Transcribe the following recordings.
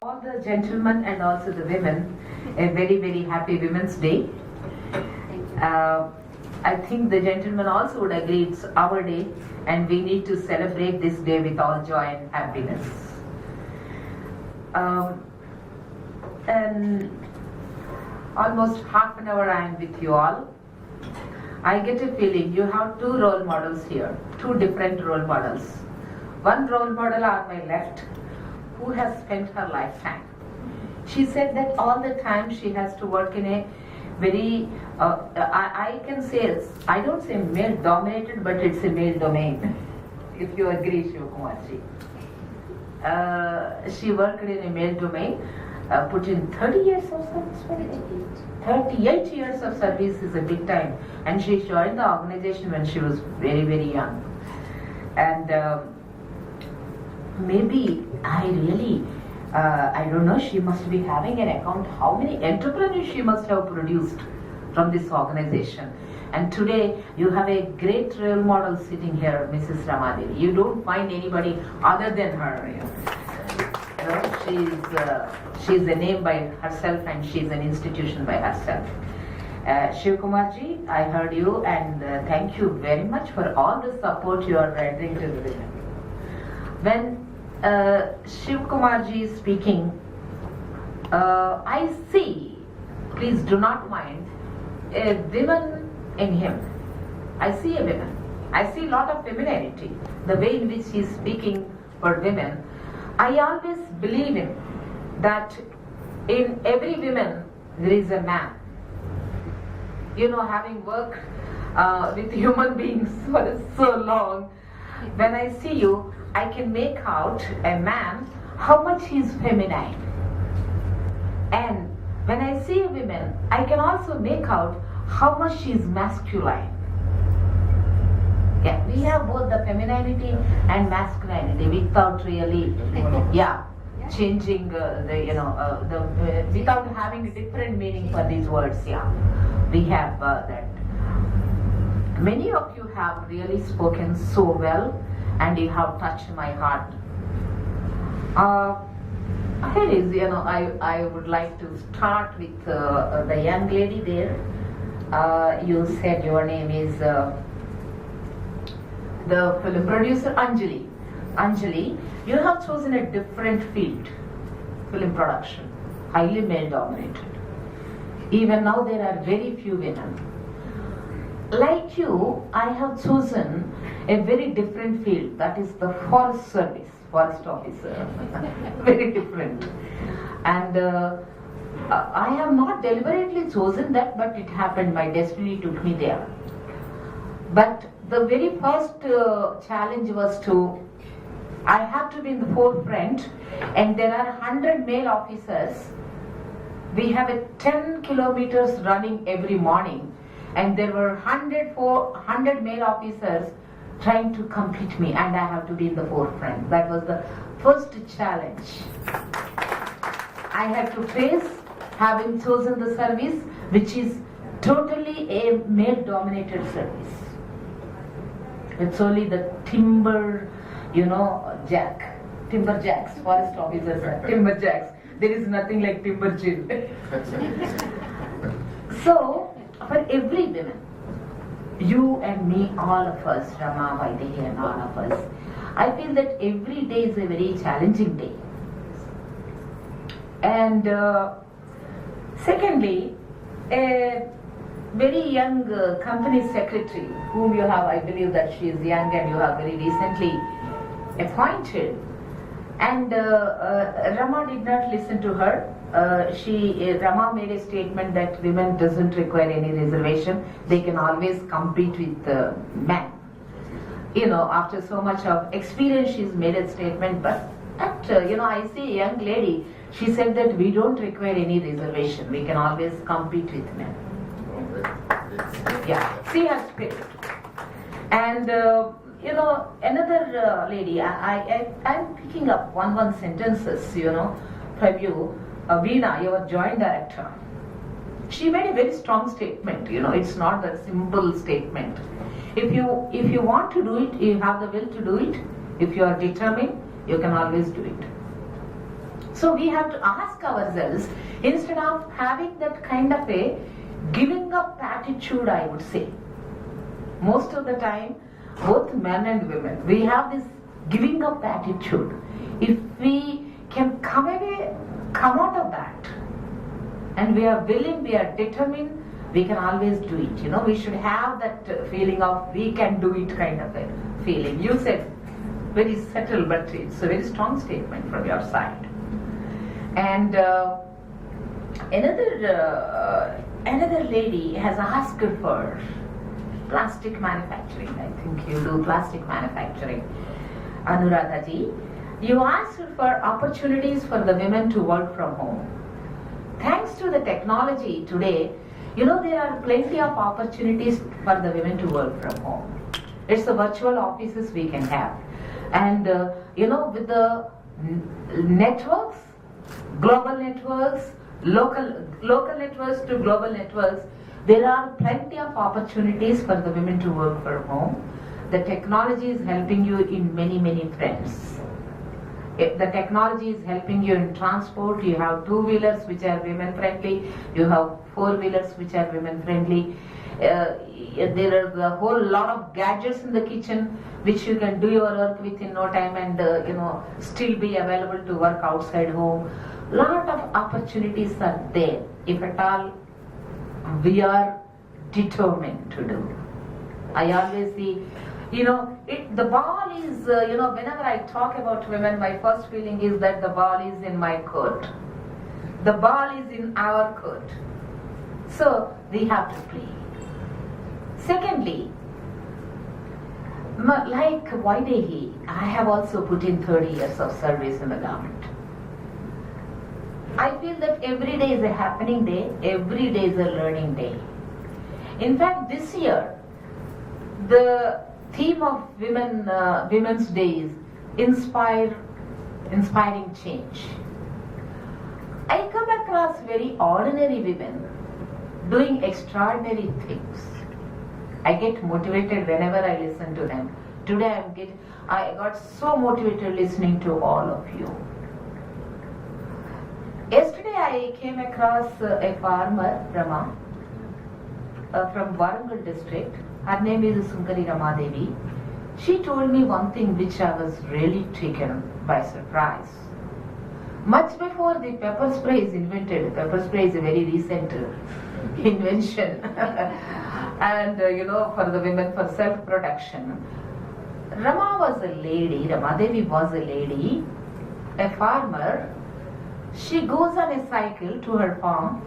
All the gentlemen and also the women, a very, very happy Women's Day. I think the gentlemen also would agree it's our day and we need to celebrate this day with all joy and happiness. And almost half an hour I am with you all. I get a feeling you have two role models here, two different role models. One role model on my left, who has spent her lifetime. She said that all the time she has to work in a very, I can say, I don't say male dominated, but it's a male domain, if you agree, Shivkumarji. She worked in a male domain, put in 30 years of service, 38 years of service is a big time. And she joined the organization when she was very, very young. And maybe I don't know, she must be having an account how many entrepreneurs she must have produced from this organization. And today you have a great role model sitting here, Mrs. Rama. You don't find anybody other than her. You know, she's a name by herself and she's an institution by herself. Shivkumarji, I heard you and thank you very much for all the support you are rendering to the women. When Shivkumarji is speaking, I see, please do not mind, a woman in him. I see a woman. I see a lot of femininity. The way in which he is speaking for women, I always believe in that in every woman there is a man. You know, having worked with human beings for so long, when I see you, I can make out a man, how much he is feminine. And when I see a woman, I can also make out how much she is masculine. Yeah, we have both the femininity and masculinity without really, changing without having a different meaning for these words. Yeah, we have that. Many of you have really spoken so well. And you have touched my heart. Here is, I would like to start with the young lady there. You said your name is the film producer Anjali. Anjali, you have chosen a different field, film production, highly male dominated. Even now there are very few women. Like you, I have chosen a very different field, that is the forest service, forest officer. Very different. And I have not deliberately chosen that, but it happened, my destiny took me there. But the very first challenge was I have to be in the forefront, and there are 100 male officers. We have a 10 kilometers running every morning. And there were 100 male officers trying to compete me, and I have to be in the forefront. That was the first challenge I had to face, having chosen the service, which is totally a male-dominated service. It's only the timber jacks, forest officers are timber jacks. There is nothing like timber jill. So, for every woman, you and me, all of us, Rama, Vaidehi and all of us, I feel that every day is a very challenging day. And secondly, a very young company secretary, whom you have, I believe that she is young and you have very recently appointed. And Rama did not listen to her. Rama made a statement that women doesn't require any reservation. They can always compete with men. After so much of experience, she's made a statement. But I see a young lady. She said that we don't require any reservation. We can always compete with men. Yeah, see her spirit. And another lady. I'm picking up one sentences. From you. Veena, your joint director, she made a very strong statement. It's not that simple statement. If you want to do it, you have the will to do it. If you are determined, you can always do it. So we have to ask ourselves, instead of having that kind of a giving up attitude, I would say. Most of the time, both men and women, we have this giving up attitude. If we can come out of that, and we are willing, we are determined, we can always do it. We should have that feeling of we can do it kind of a feeling. You said very subtle, but it's a very strong statement from your side. And another lady has asked for plastic manufacturing. I think you do plastic manufacturing. Anuradha ji, you asked for opportunities for the women to work from home. Thanks to the technology today, there are plenty of opportunities for the women to work from home. It's the virtual offices we can have. And, with the networks, global networks, local networks to global networks, there are plenty of opportunities for the women to work from home. The technology is helping you in many, many fronts. The technology is helping you in transport. You have two-wheelers which are women-friendly. You have four-wheelers which are women-friendly. There are a whole lot of gadgets in the kitchen which you can do your work within no time and still be available to work outside home. Lot of opportunities are there if at all we are determined to do. I always see, the ball is, whenever I talk about women, my first feeling is that the ball is in my court. The ball is in our court. So we have to play. Secondly, like Vaidehi, I have also put in 30 years of service in the government. I feel that every day is a happening day, every day is a learning day. In fact, this year, the theme of Women's Day is inspiring change. I come across very ordinary women doing extraordinary things. I get motivated whenever I listen to them. Today I got so motivated listening to all of you. Yesterday I came across a farmer, Rama, from Warangal district. Her name is Sunkari Rama Devi. She told me one thing which I was really taken by surprise. Much before the pepper spray is invented, pepper spray is a very recent invention, and for the women for self-protection. Rama was a lady, Rama Devi was a lady, a farmer. She goes on a cycle to her farm,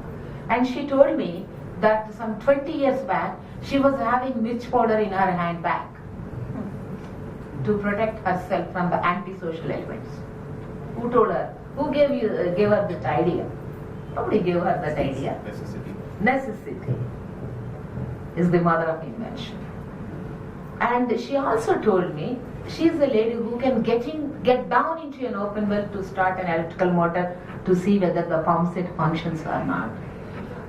and she told me that some 20 years back she was having witch powder in her handbag to protect herself from the antisocial elements. Who told her? Who gave her that idea? Nobody gave her that idea. Necessity is the mother of invention. And she also told me she is a lady who can get down into an open well to start an electrical motor to see whether the pump set functions or not.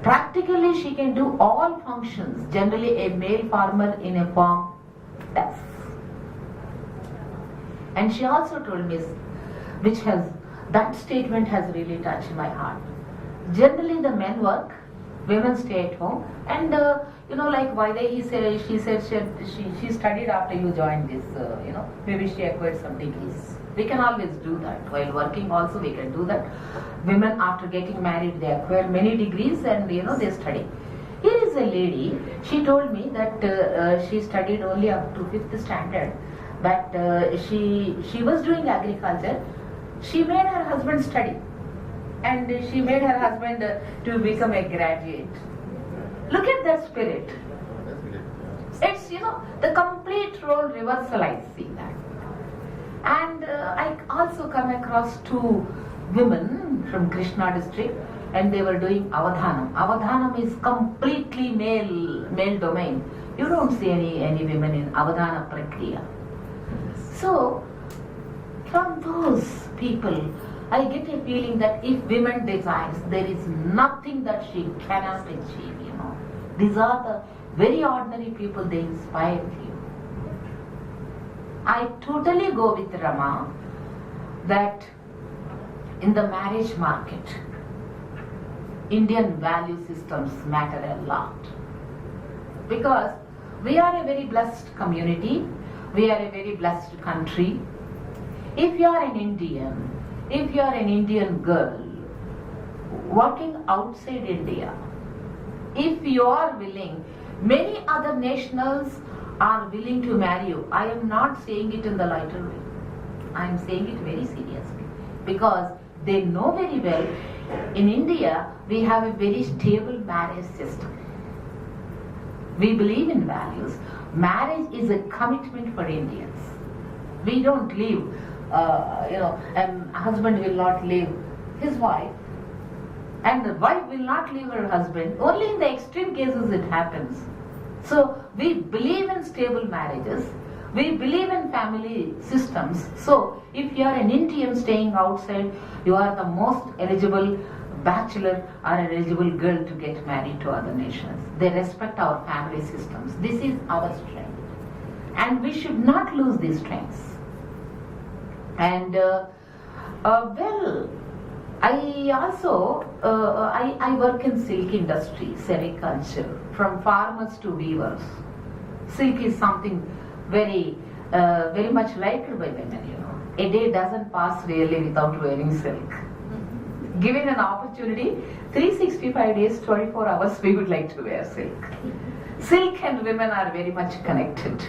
Practically, she can do all functions. Generally, a male farmer in a farm does. And she also told me, that statement has really touched my heart. Generally, the men work, women stay at home, and like Vaidehi said, she said she studied after you joined this. Maybe she acquired some degrees. We can always do that. While working also we can do that. Women after getting married, they acquire many degrees and they study. Here is a lady, she told me that she studied only up to 5th standard, but she was doing agriculture. She made her husband study, and she made her husband to become a graduate. Look at that spirit. It's, the complete role reversal, I see that. And I also come across 2 women from Krishna district, and they were doing avadhanam. Avadhanam is completely male domain. You don't see any women in avadhana prakriya. So, from those people, I get a feeling that if women desires, there is nothing that she cannot achieve, These are the very ordinary people, they inspire you. I totally go with Rama that in the marriage market, Indian value systems matter a lot. Because we are a very blessed community, we are a very blessed country. If you are an Indian, if you are an Indian girl working outside India, if you are willing, many other nationals are willing to marry you. I am not saying it in the lighter way. I am saying it very seriously. Because they know very well, in India, we have a very stable marriage system. We believe in values. Marriage is a commitment for Indians. We don't leave, a husband will not leave his wife, and the wife will not leave her husband. Only in the extreme cases it happens. So we believe in stable marriages. We believe in family systems. So if you are an Indian staying outside, you are the most eligible bachelor or eligible girl to get married to other nations. They respect our family systems. This is our strength. And we should not lose these strengths. And I also I work in silk industry, sericulture, from farmers to weavers. Silk is something very much liked by women. A day doesn't pass really without wearing silk. Given an opportunity, 365 days, 24 hours, we would like to wear silk. Silk and women are very much connected.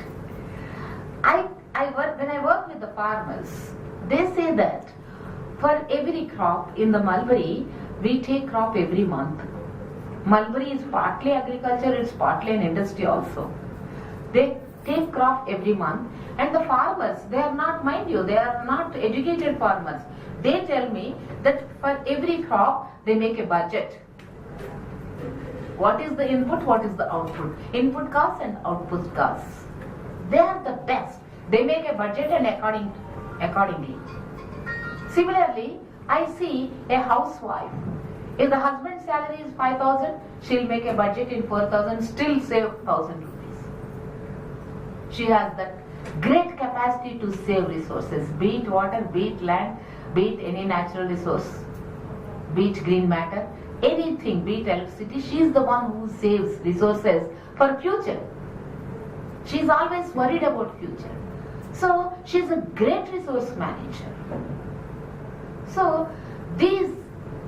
When I work with the farmers, they say that for every crop in the mulberry, we take crop every month. Mulberry is partly agriculture, it's partly an industry also. They take crop every month, and the farmers, they are not, mind you, they are not educated farmers. They tell me that for every crop, they make a budget. What is the input, what is the output? Input costs and output costs. They are the best. They make a budget and accordingly. Similarly, I see a housewife. If the husband's salary is 5,000, she'll make a budget in 4,000, still save 1,000 rupees. She has that great capacity to save resources, be it water, be it land, be it any natural resource, be it green matter, anything, be it electricity. She is the one who saves resources for future. She is always worried about future. So she is a great resource manager. So these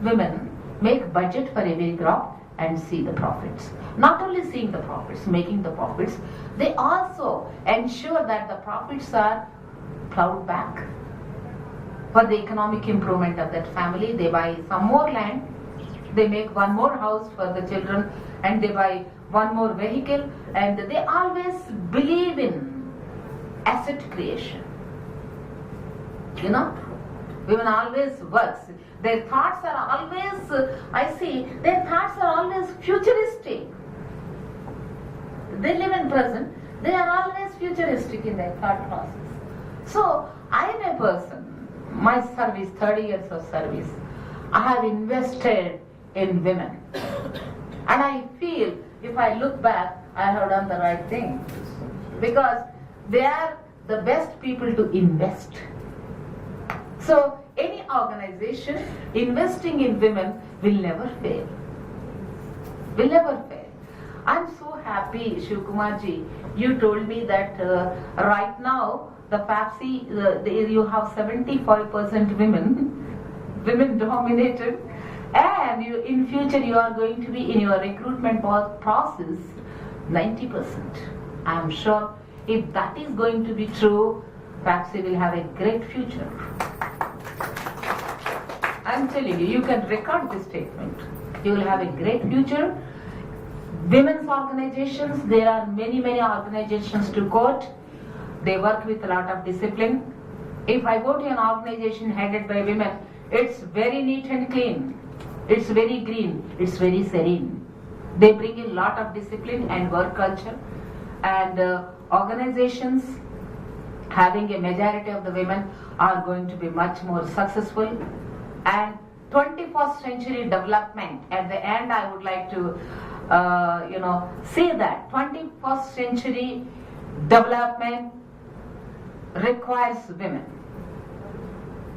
women make budget for every crop and see the profits. Not only seeing the profits, making the profits, they also ensure that the profits are plowed back for the economic improvement of that family. They buy some more land, they make one more house for the children, and they buy one more vehicle, and they always believe in asset creation. Women always works. Their thoughts are always, their thoughts are always futuristic. They live in present, they are always futuristic in their thought process. So, I am a person, my service, 30 years of service, I have invested in women. And I feel, if I look back, I have done the right thing. Because they are the best people to invest. So, any organization investing in women will never fail. Will never fail. I'm so happy, Shivkumarji, you told me that right now, the FAPCCI, you have 75% women dominated, and in future you are going to be in your recruitment process 90%. I'm sure if that is going to be true, FAPCCI will have a great future. I'm telling you, you can record this statement. You will have a great future. Women's organizations, there are many organizations to quote. They work with a lot of discipline. If I go to an organization headed by women, it's very neat and clean. It's very green. It's very serene. They bring in a lot of discipline and work culture. And organizations having a majority of the women are going to be much more successful. And 21st century development, at the end I would like to say that 21st century development requires women.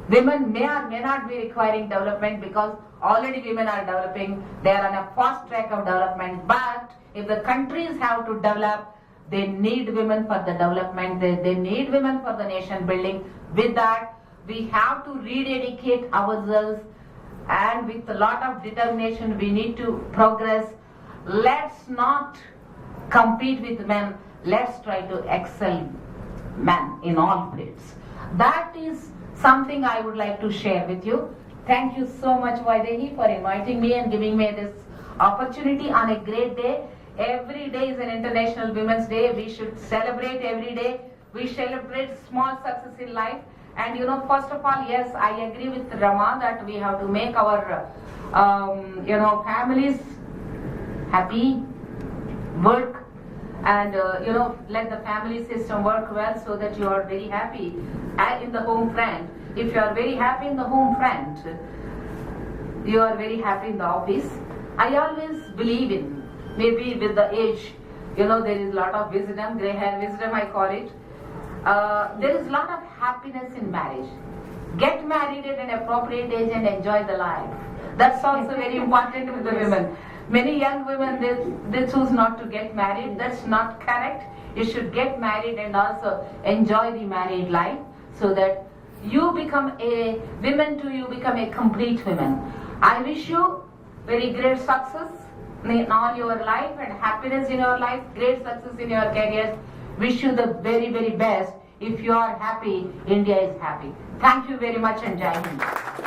Women may or may not be requiring development because already women are developing. They are on a fast track of development. But if the countries have to develop, they need women for the development. They need women for the nation building. With that, we have to rededicate ourselves, and with a lot of determination we need to progress. Let's not compete with men. Let's try to excel men in all fields. That is something I would like to share with you. Thank you so much, Vaidehi, for inviting me and giving me this opportunity on a great day. Every day is an International Women's Day. We should celebrate every day. We celebrate small success in life. And first of all, yes, I agree with Rama that we have to make our, families happy, work, and let the family system work well so that you are very happy in the home front. If you are very happy in the home front, you are very happy in the office. I always believe in, maybe with the age, there is a lot of wisdom, gray hair wisdom I call it. There is a lot of happiness in marriage. Get married at an appropriate age and enjoy the life. That's also very important with the women. Many young women, they choose not to get married. That's not correct. You should get married and also enjoy the married life so that you become a woman too, you become a complete woman. I wish you very great success in all your life and happiness in your life, great success in your careers. Wish you the very, very best. If you are happy, India is happy. Thank you very much and Jai Hind.